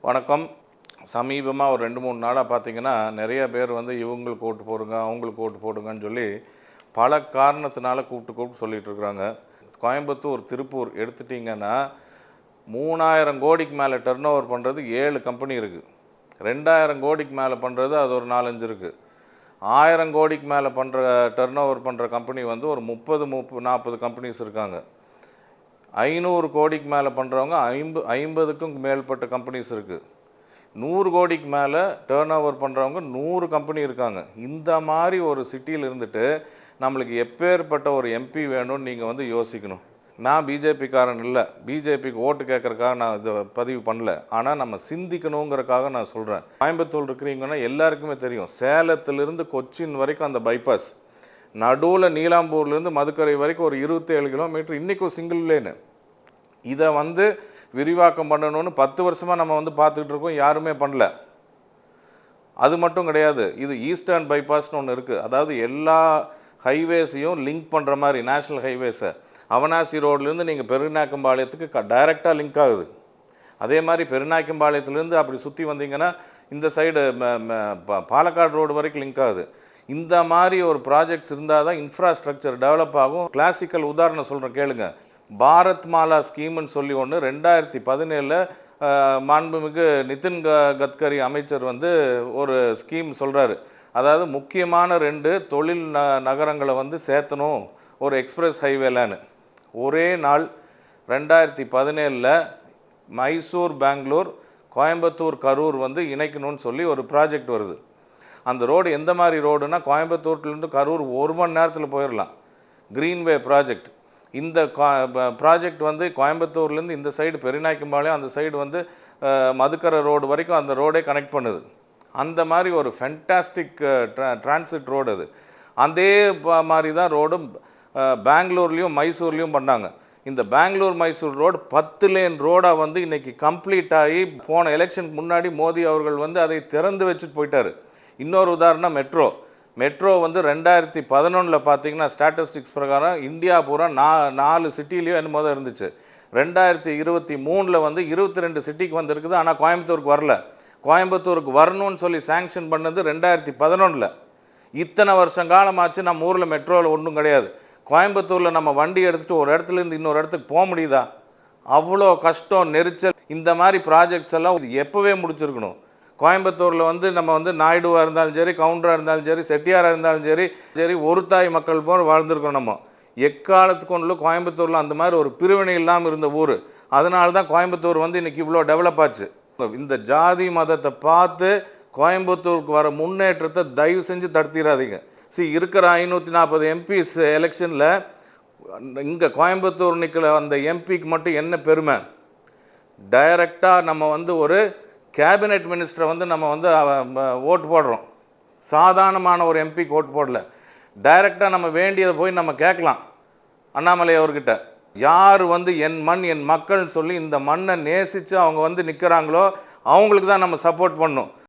வணக்கம். சமீபமாக ஒரு 2-3 நாளாக பார்த்தீங்கன்னா நிறைய பேர் வந்து இவங்களுக்கு ஓட்டு போடுங்க, அவங்களுக்கு ஓட்டு போடுங்கன்னு சொல்லி பல காரணத்தினால கூப்பிட்டு சொல்லிகிட்டு இருக்கிறாங்க. கோயம்புத்தூர், திருப்பூர் எடுத்துட்டிங்கன்னா 3000 கோடிக்கு மேலே டர்ன் ஓவர் பண்ணுறது 7 கம்பெனி இருக்குது. 2000 கோடிக்கு மேலே பண்ணுறது அது ஒரு 4-5 இருக்குது. 1000 கோடிக்கு மேலே பண்ணுற டர்ன் ஓவர் பண்ணுற கம்பெனி வந்து ஒரு 30-40 கம்பெனிஸ் இருக்காங்க. 500 கோடிக்கு மேலே பண்ணுறவங்க 50க்கும் மேற்பட்ட கம்பெனிஸ் இருக்குது. 100 கோடிக்கு மேலே டேர்ன் ஓவர் பண்ணுறவங்க 100 கம்பெனி இருக்காங்க. இந்த மாதிரி ஒரு சிட்டியில் இருந்துட்டு நம்மளுக்கு எப்பேற்பட்ட ஒரு எம்பி வேணும்னு நீங்கள் வந்து யோசிக்கணும். நான் பிஜேபிக்காரன் இல்லை, பிஜேபிக்கு ஓட்டு கேட்குறக்காக நான் இதை பதிவு பண்ணல. ஆனால் நம்ம சிந்திக்கணுங்கிறக்காக நான் சொல்கிறேன். கோயம்புத்தூர் இருக்கிறீங்கன்னா எல்லாருக்குமே தெரியும், சேலத்திலிருந்து கொச்சின் வரைக்கும் அந்த பைபாஸ், நடுவில் நீலாம்பூர்லேருந்து மதுக்கரை வரைக்கும் ஒரு 27 கிலோமீட்டர் இன்றைக்கும் சிங்கிள் லேனு. இதை வந்து விரிவாக்கம் பண்ணணும்னு 10 வருஷமாக நம்ம வந்து பார்த்துக்கிட்டு இருக்கோம், யாருமே பண்ணல. அது மட்டும் கிடையாது, இது ஈஸ்டர்ன் பைபாஸ்னு ஒன்று இருக்குது. அதாவது எல்லா ஹைவேஸையும் லிங்க் பண்ணுற மாதிரி நேஷ்னல் ஹைவேஸை அவனாசி ரோட்லேருந்து நீங்கள் பெருநாயக்கம்பாளையத்துக்கு டைரெக்டாக லிங்க் ஆகுது. அதே மாதிரி பெருநாயக்கம்பாளையத்துலேருந்து அப்படி சுற்றி வந்தீங்கன்னா இந்த சைடு பாலக்காடு ரோடு வரைக்கும் லிங்க் ஆகுது. இந்த மாதிரி ஒரு ப்ராஜெக்ட்ஸ் இருந்தால் தான் இன்ஃப்ராஸ்ட்ரக்சர் டெவலப் ஆகும். கிளாசிக்கல் உதாரணம் சொல்கிறேன் கேளுங்க. பாரத் மாலா ஸ்கீம்னு சொல்லி ஒன்று 2017 மாண்புமிகு நிதின் கட்கரி அமைச்சர் வந்து ஒரு ஸ்கீம் சொல்கிறாரு. அதாவது முக்கியமான 2 தொழில் நகரங்களை வந்து சேர்த்தணும் ஒரு எக்ஸ்பிரஸ் ஹைவேலான்னு. ஒரே நாள் 2017 மைசூர், பெங்களூர், கோயம்புத்தூர், கரூர் வந்து இணைக்கணும்னு சொல்லி ஒரு ப்ராஜெக்ட் வருது. அந்த ரோடு எந்த மாதிரி ரோடுனா, கோயம்புத்தூர்லேருந்து கரூர் 1 மணி நேரத்தில் போயிடலாம். க்ரீன்வே ப்ராஜெக்ட். இந்த ப்ராஜெக்ட் வந்து கோயம்புத்தூர்லேருந்து இந்த சைடு பெருநாயக்கம்பாளையம், அந்த சைடு வந்து மதுக்கரை ரோடு வரைக்கும் அந்த ரோடே கனெக்ட் பண்ணுது. அந்த மாதிரி ஒரு ஃபென்டாஸ்டிக் டிரான்சிட் ரோடு அது. அதே மாதிரி தான் ரோடு பெங்களூர்லேயும் மைசூர்லேயும் பண்ணாங்க. இந்த பெங்களூர் மைசூர் ரோடு 10 லேன் ரோடாக வந்து இன்றைக்கி கம்ப்ளீட் ஆகி, போன எலெக்ஷனுக்கு முன்னாடி மோடி அவர்கள் வந்து அதை திறந்து வச்சுட்டு போயிட்டார். இன்னொரு உதாரணம் மெட்ரோ வந்து 2011 பார்த்தீங்கன்னா ஸ்டாட்டிஸ்டிக்ஸ் பிரகாரம் இந்தியா பூரா 4 சிட்டிலேயும் என்னமோ தான் இருந்துச்சு. 2023 வந்து 22 சிட்டிக்கு வந்துருக்குது. ஆனால் கோயம்புத்தூருக்கு வரல. கோயம்புத்தூருக்கு வரணும்னு சொல்லி சேங்ஷன் பண்ணது 2011. இத்தனை வருஷம் காலமாச்சு, நம்ம ஊரில் மெட்ரோவில் ஒன்றும் கிடையாது. கோயம்புத்தூரில் நம்ம வண்டி எடுத்துகிட்டு ஒரு இடத்துலேருந்து இன்னொரு இடத்துக்கு போக முடியுதா? அவ்வளோ கஷ்டம், நெரிச்சல். இந்த மாதிரி ப்ராஜெக்ட்ஸ் எல்லாம் எப்போவே முடிச்சிருக்கணும். கோயம்புத்தூரில் வந்து நம்ம வந்து நாயுடுவாக இருந்தாலும் சரி, கவுண்டராக இருந்தாலும் சரி, செட்டியாராக இருந்தாலும் சரி ஒரு தாய் மக்கள் போல் வாழ்ந்துருக்கோம். நம்ம எக்காலத்துக்கு ஒன்றும் கோயம்புத்தூரில் அந்த மாதிரி ஒரு பிரிவினை இல்லாமல் இருந்த ஊர். அதனால தான் கோயம்புத்தூர் வந்து இன்றைக்கி இவ்வளோ டெவலப் ஆச்சு. இந்த ஜாதி மதத்தை பார்த்து கோயம்புத்தூருக்கு வர முன்னேற்றத்தை தயவு செஞ்சு தடுத்திடாதீங்க. இருக்கிற 540 எம்பிஸ் எலெக்ஷனில் இங்கே கோயம்புத்தூர் நிற்கிற அந்த எம்பிக்கு மட்டும் என்ன பெருமை? டைரெக்டாக நம்ம வந்து ஒரு கேபினெட் மினிஸ்டரை வந்து நம்ம வந்து ஓட்டு போடுறோம். சாதாரணமான ஒரு எம்பிக்கு ஓட்டு போடல. டைரெக்டாக நம்ம வேண்டியதை போய் நம்ம கேட்கலாம் அண்ணாமலை அவர்கிட்ட. யார் வந்து என் மண் என் மக்கள்னு சொல்லி இந்த மண்ணை நேசித்து அவங்க வந்து நிற்கிறாங்களோ அவங்களுக்கு தான் நம்ம சப்போர்ட் பண்ணணும்.